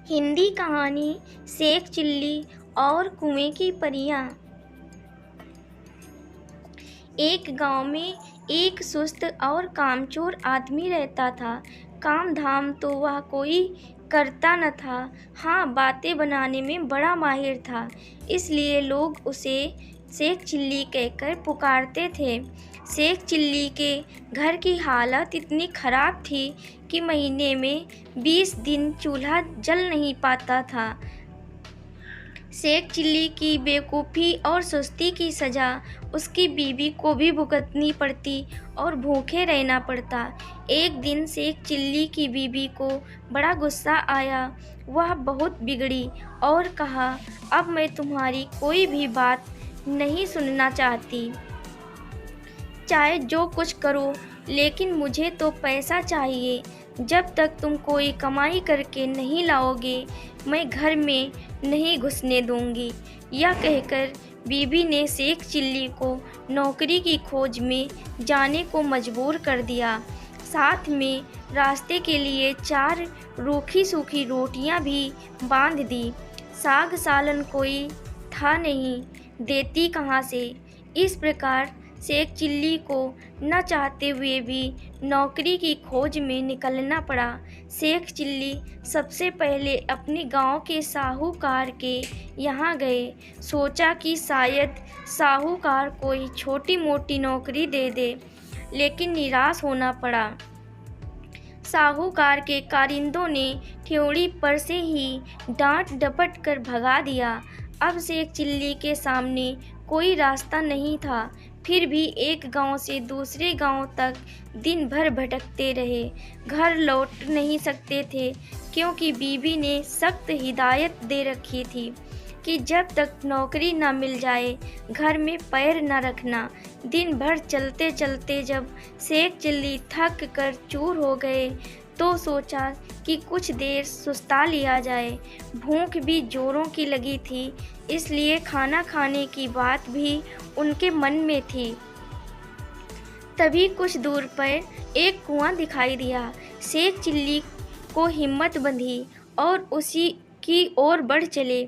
हिंदी कहानी शेख चिल्ली और कुएं की परियां। एक गांव में एक सुस्त और कामचोर आदमी रहता था। काम धाम तो वह कोई करता न था। हाँ, बातें बनाने में बड़ा माहिर था, इसलिए लोग उसे शेख चिल्ली कहकर पुकारते थे। शेख चिल्ली के घर की हालत इतनी खराब थी कि महीने में 20 दिन चूल्हा जल नहीं पाता था। शेख चिल्ली की बेवकूफ़ी और सुस्ती की सज़ा उसकी बीवी को भी भुगतनी पड़ती और भूखे रहना पड़ता। एक दिन शेख चिल्ली की बीवी को बड़ा गुस्सा आया। वह बहुत बिगड़ी और कहा, अब मैं तुम्हारी कोई भी बात नहीं सुनना चाहती। चाहे जो कुछ करो, लेकिन मुझे तो पैसा चाहिए। जब तक तुम कोई कमाई करके नहीं लाओगे, मैं घर में नहीं घुसने दूंगी। यह कहकर बीबी ने शेख चिल्ली को नौकरी की खोज में जाने को मजबूर कर दिया। साथ में रास्ते के लिए 4 रूखी सूखी रोटियां भी बांध दी। साग सालन कोई था नहीं, देती कहाँ से। इस प्रकार शेख चिल्ली को न चाहते हुए भी नौकरी की खोज में निकलना पड़ा। शेख चिल्ली सबसे पहले अपने गांव के साहूकार के यहाँ गए। सोचा कि शायद साहूकार कोई छोटी मोटी नौकरी दे दे, लेकिन निराश होना पड़ा। साहूकार के कारिंदों ने ठेवड़ी पर से ही डांट डपट कर भगा दिया। अब शेख चिल्ली के सामने कोई रास्ता नहीं था। फिर भी एक गांव से दूसरे गांव तक दिन भर भटकते रहे। घर लौट नहीं सकते थे, क्योंकि बीबी ने सख्त हिदायत दे रखी थी कि जब तक नौकरी न मिल जाए, घर में पैर न रखना। दिन भर चलते चलते जब शेख चिल्ली थक कर चूर हो गए, तो सोचा कि कुछ देर सुस्ता लिया जाए। भूख भी जोरों की लगी थी, इसलिए खाना खाने की बात भी उनके मन में थी। तभी कुछ दूर पर एक कुआं दिखाई दिया। शेख चिल्ली को हिम्मत बंधी और उसी की ओर बढ़ चले।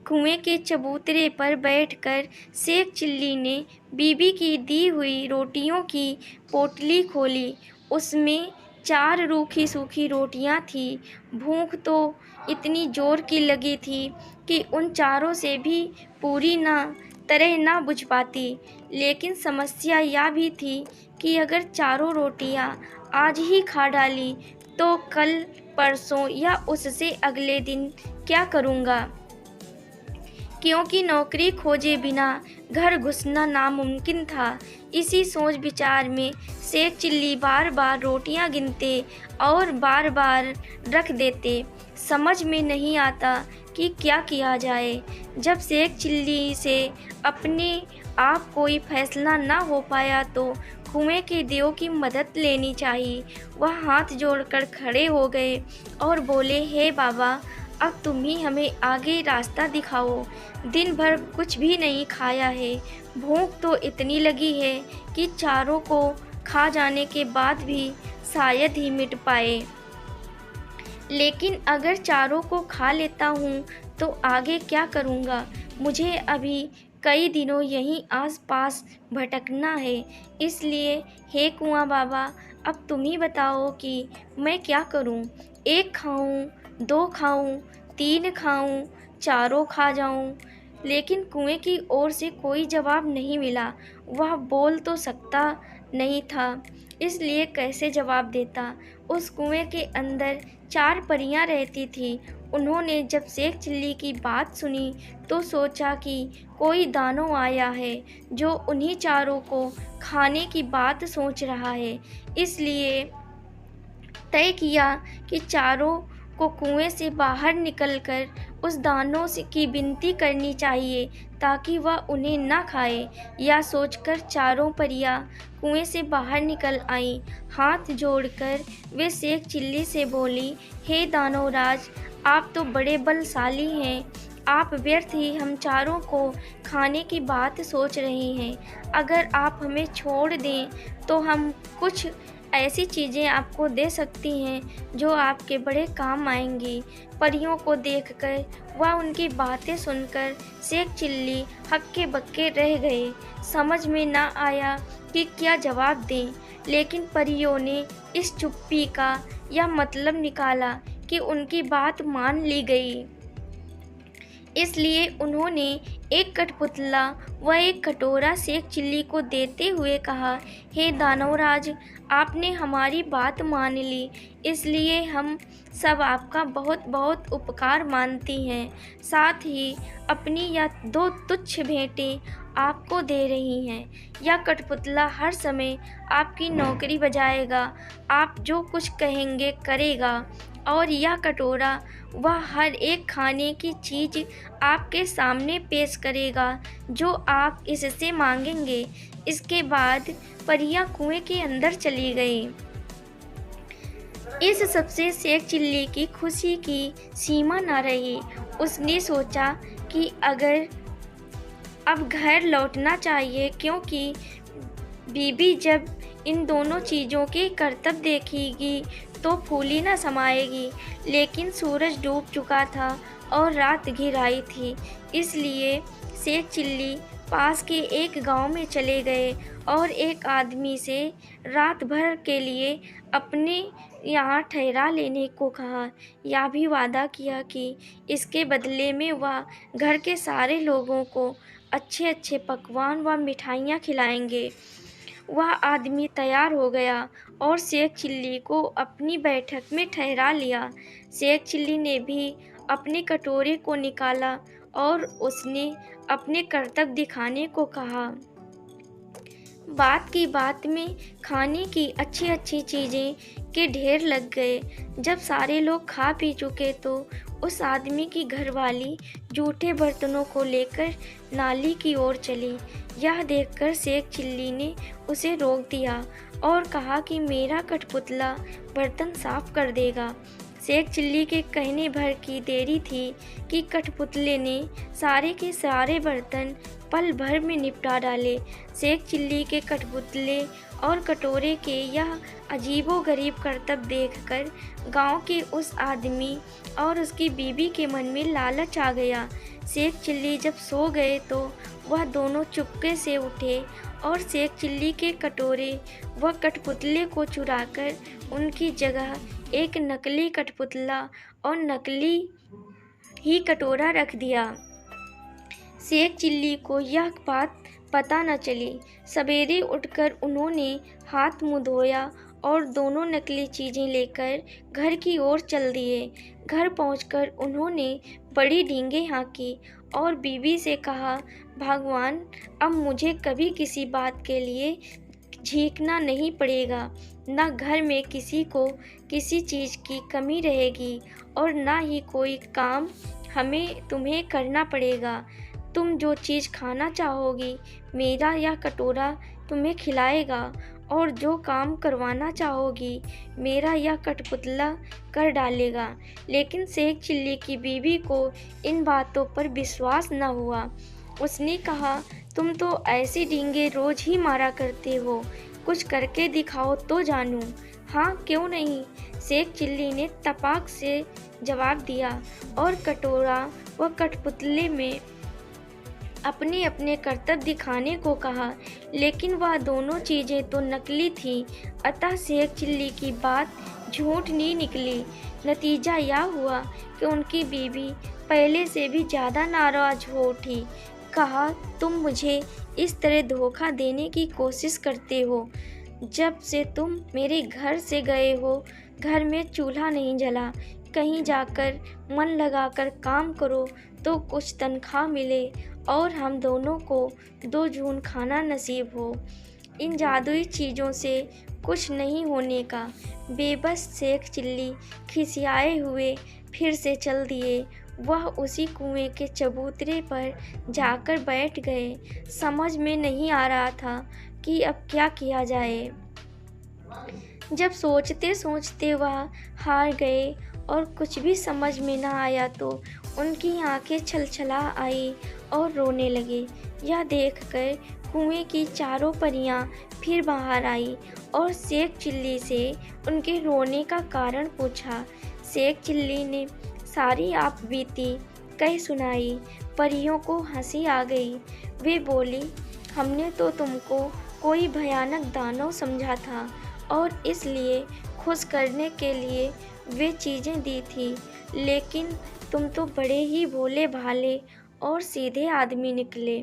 कुएं के चबूतरे पर बैठकर शेख चिल्ली ने बीबी की दी हुई रोटियों की पोटली खोली। उसमें 4 रूखी सूखी रोटियां थीं। भूख तो इतनी जोर की लगी थी कि उन चारों से भी पूरी तरह ना बुझ पाती। लेकिन समस्या यह भी थी कि अगर चारों रोटियां आज ही खा डाली, तो कल, परसों या उससे अगले दिन क्या करूँगा, क्योंकि नौकरी खोजे बिना घर घुसना नामुमकिन था। इसी सोच विचार में शेख चिल्ली बार बार रोटियां गिनते और बार बार रख देते। समझ में नहीं आता कि क्या किया जाए। जब शेख चिल्ली से अपने आप कोई फैसला ना हो पाया, तो कुएं के देव की मदद लेनी चाहिए। वह हाथ जोड़कर खड़े हो गए और बोले, हे बाबा, अब तुम ही हमें आगे रास्ता दिखाओ। दिन भर कुछ भी नहीं खाया है। भूख तो इतनी लगी है कि चारों को खा जाने के बाद भी शायद ही मिट पाए। लेकिन अगर चारों को खा लेता हूँ, तो आगे क्या करूँगा। मुझे अभी कई दिनों यहीं आस-पास भटकना है। इसलिए हे कुआं बाबा, अब तुम ही बताओ कि मैं क्या करूँ। 1 खाऊं, 2 खाऊं, 3 खाऊं, चारों खा जाऊं। लेकिन कुएं की ओर से कोई जवाब नहीं मिला। वह बोल तो सकता नहीं था, इसलिए कैसे जवाब देता। उस कुएं के अंदर 4 परियां रहती थीं। उन्होंने जब शेख चिल्ली की बात सुनी, तो सोचा कि कोई दानव आया है जो उन्हीं चारों को खाने की बात सोच रहा है। इसलिए तय किया कि चारों को कुएं से बाहर निकलकर उस दानव की विनती करनी चाहिए, ताकि वह उन्हें न खाए। यह सोचकर चारों परियां कुएं से बाहर निकल आईं। हाथ जोड़कर वे शेख चिल्ली से बोली, हे दानवराज, आप तो बड़े बलशाली हैं। आप व्यर्थ ही हम चारों को खाने की बात सोच रहे हैं। अगर आप हमें छोड़ दें, तो हम कुछ ऐसी चीज़ें आपको दे सकती हैं जो आपके बड़े काम आएंगी। परियों को देखकर व उनकी बातें सुनकर शेख चिल्ली हक्के बक्के रह गए। समझ में ना आया कि क्या जवाब दें, लेकिन परियों ने इस चुप्पी का यह मतलब निकाला कि उनकी बात मान ली गई। इसलिए उन्होंने एक कठपुतला व एक कटोरा शेख चिल्ली को देते हुए कहा, हे दानवराज, आपने हमारी बात मान ली, इसलिए हम सब आपका बहुत बहुत उपकार मानती हैं। साथ ही अपनी यह 2 तुच्छ भेंटें आपको दे रही हैं। यह कठपुतला हर समय आपकी नौकरी बजाएगा, आप जो कुछ कहेंगे करेगा, और यह कटोरा वह हर एक खाने की चीज़ आपके सामने पेश करेगा जो आप इससे मांगेंगे। इसके बाद परियां कुएं के अंदर चली गई। इस सबसे शेख चिल्ली की खुशी की सीमा न रही। उसने सोचा कि अगर अब घर लौटना चाहिए, क्योंकि बीबी जब इन दोनों चीज़ों के करतब देखेगी तो फूली न समाएगी। लेकिन सूरज डूब चुका था और रात घिर आई थी, इसलिए शेख चिल्ली पास के एक गांव में चले गए और एक आदमी से रात भर के लिए अपने यहाँ ठहरा लेने को कहा। यह भी वादा किया कि इसके बदले में वह घर के सारे लोगों को अच्छे अच्छे पकवान व मिठाइयाँ खिलाएंगे। वह आदमी तैयार हो गया और शेख चिल्ली को अपनी बैठक में ठहरा लिया। शेख चिल्ली ने भी अपने कटोरे को निकाला और उसने अपने करतब दिखाने को कहा। बात की बात में खाने की अच्छी अच्छी चीज़ें के ढेर लग गए। जब सारे लोग खा पी चुके तो उस आदमी की घरवाली जूठे बर्तनों को लेकर नाली की ओर चली। यह देखकर शेख चिल्ली ने उसे रोक दिया और कहा कि मेरा कठपुतला बर्तन साफ कर देगा। शेख चिल्ली के कहने भर की देरी थी कि कठपुतले ने सारे के सारे बर्तन पल भर में निपटा डाले। शेख चिल्ली के कठपुतले और कटोरे के यह अजीबोगरीब करतब देखकर गांव के उस आदमी और उसकी बीबी के मन में लालच आ गया। शेख चिल्ली जब सो गए तो वह दोनों चुपके से उठे और शेख चिल्ली के कटोरे व कठपुतले को चुराकर उनकी जगह एक नकली कठपुतला और नकली ही कटोरा रख दिया। शेख चिल्ली को यह बात पता न चली। सवेरे उठकर उन्होंने हाथ मुँह धोया और दोनों नकली चीज़ें लेकर घर की ओर चल दिए। घर पहुंचकर उन्होंने बड़ी डींगे हाँकी और बीवी से कहा, भगवान, अब मुझे कभी किसी बात के लिए झींकना नहीं पड़ेगा। न घर में किसी को किसी चीज़ की कमी रहेगी और न ही कोई काम तुम्हें करना पड़ेगा। तुम जो चीज़ खाना चाहोगी मेरा यह कटोरा तुम्हें खिलाएगा, और जो काम करवाना चाहोगी मेरा यह कठपुतला कर डालेगा। लेकिन शेख चिल्ली की बीवी को इन बातों पर विश्वास न हुआ। उसने कहा, तुम तो ऐसे डींगे रोज़ ही मारा करते हो, कुछ करके दिखाओ तो जानूं। हाँ, क्यों नहीं, शेख चिल्ली ने तपाक से जवाब दिया और कटोरा व कठपुतले में अपने अपने करतब दिखाने को कहा। लेकिन वह दोनों चीज़ें तो नकली थीं, अतः शेख चिल्ली की बात झूठ नहीं निकली। नतीजा यह हुआ कि उनकी बीवी पहले से भी ज़्यादा नाराज़ हो उठी। कहा, तुम मुझे इस तरह धोखा देने की कोशिश करते हो। जब से तुम मेरे घर से गए हो घर में चूल्हा नहीं जला। कहीं जाकर मन लगाकर काम करो तो कुछ तनख्वाह मिले और हम दोनों को 2 जून खाना नसीब हो। इन जादुई चीज़ों से कुछ नहीं होने का। बेबस शेख चिल्ली खिसियाए हुए फिर से चल दिए। वह उसी कुएं के चबूतरे पर जाकर बैठ गए। समझ में नहीं आ रहा था कि अब क्या किया जाए। जब सोचते सोचते वह हार गए और कुछ भी समझ में न आया तो उनकी आंखें छलछला आई और रोने लगे। यह देखकर कुएं की चारों परियां फिर बाहर आई और शेख चिल्ली से उनके रोने का कारण पूछा। शेख चिल्ली ने सारी आप बीती कह सुनाई। परियों को हंसी आ गई। वे बोली, हमने तो तुमको कोई भयानक दानव समझा था और इसलिए खुश करने के लिए वे चीज़ें दी थी, लेकिन तुम तो बड़े ही भोले भाले और सीधे आदमी निकले।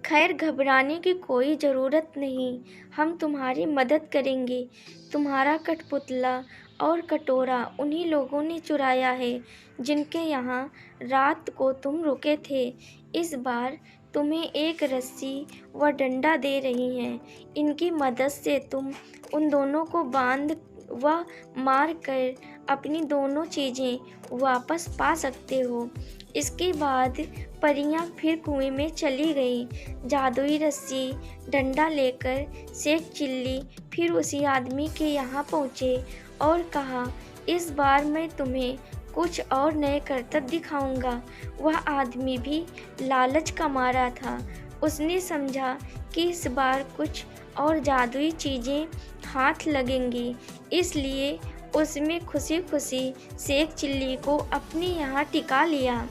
खैर, घबराने की कोई ज़रूरत नहीं, हम तुम्हारी मदद करेंगे। तुम्हारा कठपुतला और कटोरा उन्हीं लोगों ने चुराया है जिनके यहाँ रात को तुम रुके थे। इस बार तुम्हें एक रस्सी व डंडा दे रही हैं। इनकी मदद से तुम उन दोनों को बांध व मार कर अपनी दोनों चीज़ें वापस पा सकते हो। इसके बाद परियां फिर कुएं में चली गईं। जादुई रस्सी डंडा लेकर शेख चिल्ली फिर उसी आदमी के यहाँ पहुँचे और कहा, इस बार मैं तुम्हें कुछ और नए करतब दिखाऊंगा। वह आदमी भी लालच का मारा था। उसने समझा कि इस बार कुछ और जादुई चीज़ें हाथ लगेंगी, इसलिए उसमें खुशी खुशी शेख चिल्ली को अपने यहाँ टिका लिया।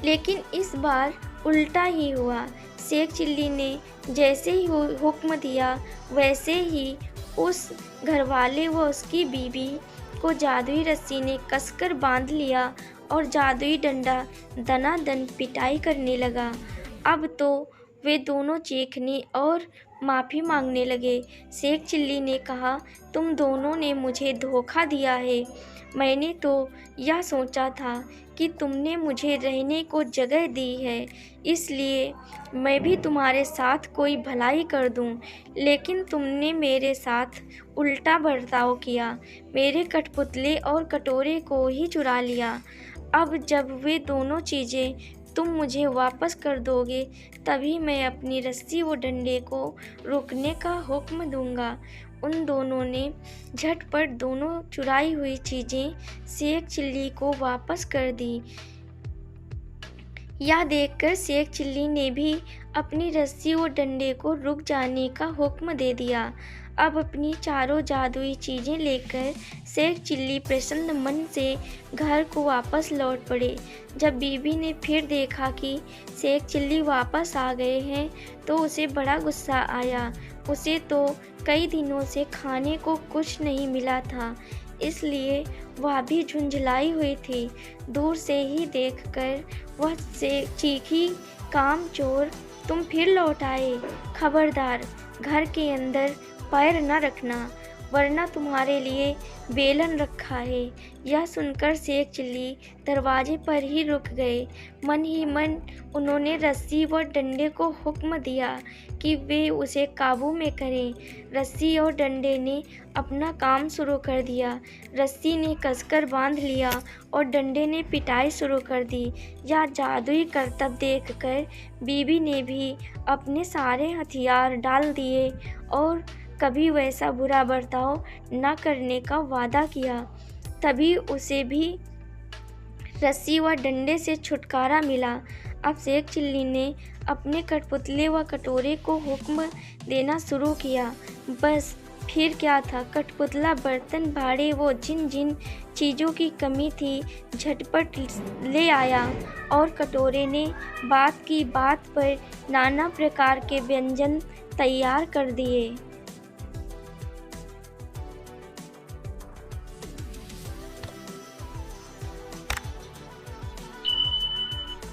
लेकिन इस बार उल्टा ही हुआ। शेख चिल्ली ने जैसे ही हुक्म दिया वैसे ही उस घरवाले व उसकी बीवी को जादुई रस्सी ने कसकर बांध लिया और जादुई डंडा दनादन पिटाई करने लगा। अब तो वे दोनों चीखने और माफ़ी मांगने लगे। शेख चिल्ली ने कहा, तुम दोनों ने मुझे धोखा दिया है। मैंने तो यह सोचा था कि तुमने मुझे रहने को जगह दी है, इसलिए मैं भी तुम्हारे साथ कोई भलाई कर दूं, लेकिन तुमने मेरे साथ उल्टा बर्ताव किया। मेरे कठपुतले और कटोरे को ही चुरा लिया। अब जब वे दोनों चीज़ें तुम मुझे वापस कर दोगे, तभी मैं अपनी रस्सी व डंडे को रोकने का हुक्म दूंगा। उन दोनों ने झटपट दोनों चुराई हुई चीज़ें शेख चिल्ली को वापस कर दी। यह देखकर शेख चिल्ली ने भी अपनी रस्सी और डंडे को रुक जाने का हुक्म दे दिया। अब अपनी चारों जादुई चीज़ें लेकर शेख चिल्ली प्रसन्न मन से घर को वापस लौट पड़े। जब बीबी ने फिर देखा कि शेख चिल्ली वापस आ गए हैं तो उसे बड़ा गुस्सा आया। उसे तो कई दिनों से खाने को कुछ नहीं मिला था, इसलिए वह भी झुंझलाई हुई थी। दूर से ही देखकर वह से चीखी, कामचोर, तुम फिर लौट आए। खबरदार, घर के अंदर पैर न रखना, वरना तुम्हारे लिए बेलन रखा है। यह सुनकर शेख चिल्ली दरवाजे पर ही रुक गए। मन ही मन उन्होंने रस्सी व डंडे को हुक्म दिया कि वे उसे काबू में करें। रस्सी और डंडे ने अपना काम शुरू कर दिया। रस्सी ने कसकर बांध लिया और डंडे ने पिटाई शुरू कर दी। यह जादुई करतब देखकर बीबी ने भी अपने सारे हथियार डाल दिए और कभी वैसा बुरा बर्ताव न करने का वादा किया। तभी उसे भी रस्सी व डंडे से छुटकारा मिला। अब शेख चिल्ली ने अपने कठपुतले व कटोरे को हुक्म देना शुरू किया। बस फिर क्या था, कठपुतला बर्तन भाड़े वो जिन जिन चीज़ों की कमी थी झटपट ले आया और कटोरे ने बात की बात पर नाना प्रकार के व्यंजन तैयार कर दिए।